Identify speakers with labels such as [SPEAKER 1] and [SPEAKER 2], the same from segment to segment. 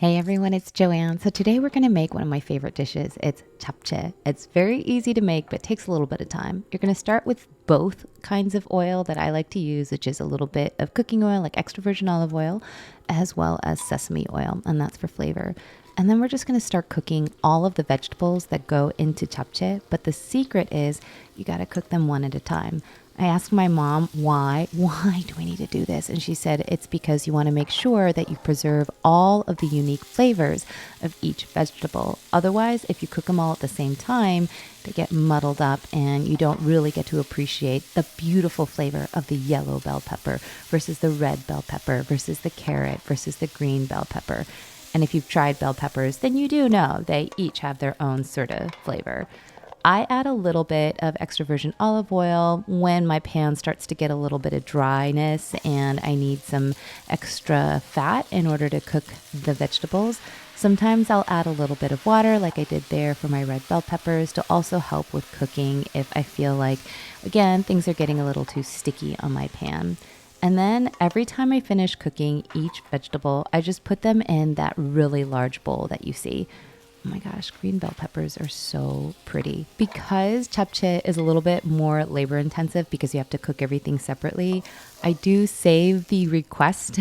[SPEAKER 1] Hey everyone, it's Joanne. So today we're going to make one of my favorite dishes. It's japchae. It's very easy to make, but takes a little bit of time. You're going to start with both kinds of oil that I like to use, which is a little bit of cooking oil, like extra virgin olive oil, as well as sesame oil, and that's for flavor. And then we're just going to start cooking all of the vegetables that go into japchae. But the secret is you got to cook them one at a time. I asked my mom, why do we need to do this? And she said, it's because you want to make sure that you preserve all of the unique flavors of each vegetable. Otherwise, if you cook them all at the same time, they get muddled up and you don't really get to appreciate the beautiful flavor of the yellow bell pepper versus the red bell pepper versus the carrot versus the green bell pepper. And if you've tried bell peppers, then you do know they each have their own sort of flavor. I add a little bit of extra virgin olive oil when my pan starts to get a little bit of dryness and I need some extra fat in order to cook the vegetables. Sometimes I'll add a little bit of water like I did there for my red bell peppers to also help with cooking if I feel like, again, things are getting a little too sticky on my pan. And then every time I finish cooking each vegetable, I just put them in that really large bowl that you see. Oh my gosh, green bell peppers are so pretty. Because japchae is a little bit more labor intensive because you have to cook everything separately, I do save the request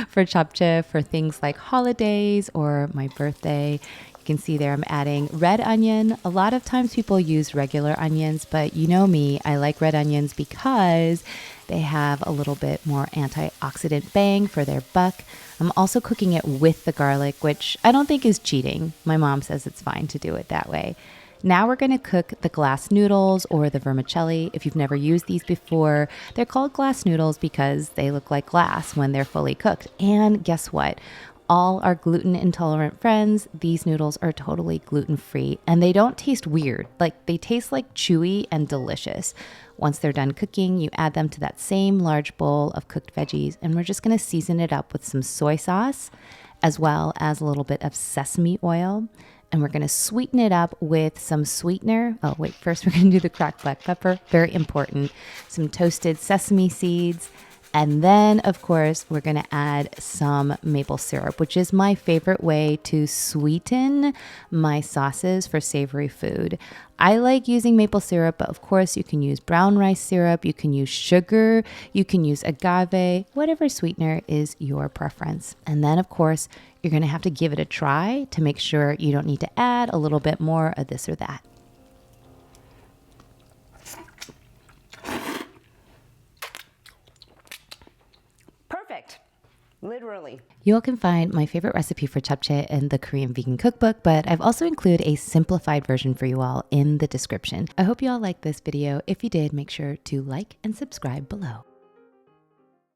[SPEAKER 1] for japchae for things like holidays or my birthday. You can see there I'm adding red onion. A lot of times people use regular onions, but you know me, I like red onions because they have a little bit more antioxidant bang for their buck. I'm also cooking it with the garlic, which I don't think is cheating. My mom says it's fine to do it that way. Now we're going to cook the glass noodles or the vermicelli. If you've never used these before, they're called glass noodles because they look like glass when they're fully cooked. And guess what? All our gluten intolerant friends, these noodles are totally gluten-free and they don't taste weird. Like they taste like chewy and delicious. Once they're done cooking, you add them to that same large bowl of cooked veggies and we're just gonna season it up with some soy sauce as well as a little bit of sesame oil. And we're gonna sweeten it up with some sweetener. Oh wait, first we're gonna do the cracked black pepper, very important. Some toasted sesame seeds. And then, of course, we're going to add some maple syrup, which is my favorite way to sweeten my sauces for savory food. I like using maple syrup, but of course you can use brown rice syrup, you can use sugar, you can use agave, whatever sweetener is your preference. And then, of course, you're going to have to give it a try to make sure you don't need to add a little bit more of this or that.
[SPEAKER 2] Literally.
[SPEAKER 1] You all can find my favorite recipe for japchae in the Korean Vegan Cookbook, but I've also included a simplified version for you all in the description. I hope you all liked this video. If you did, make sure to like and subscribe below.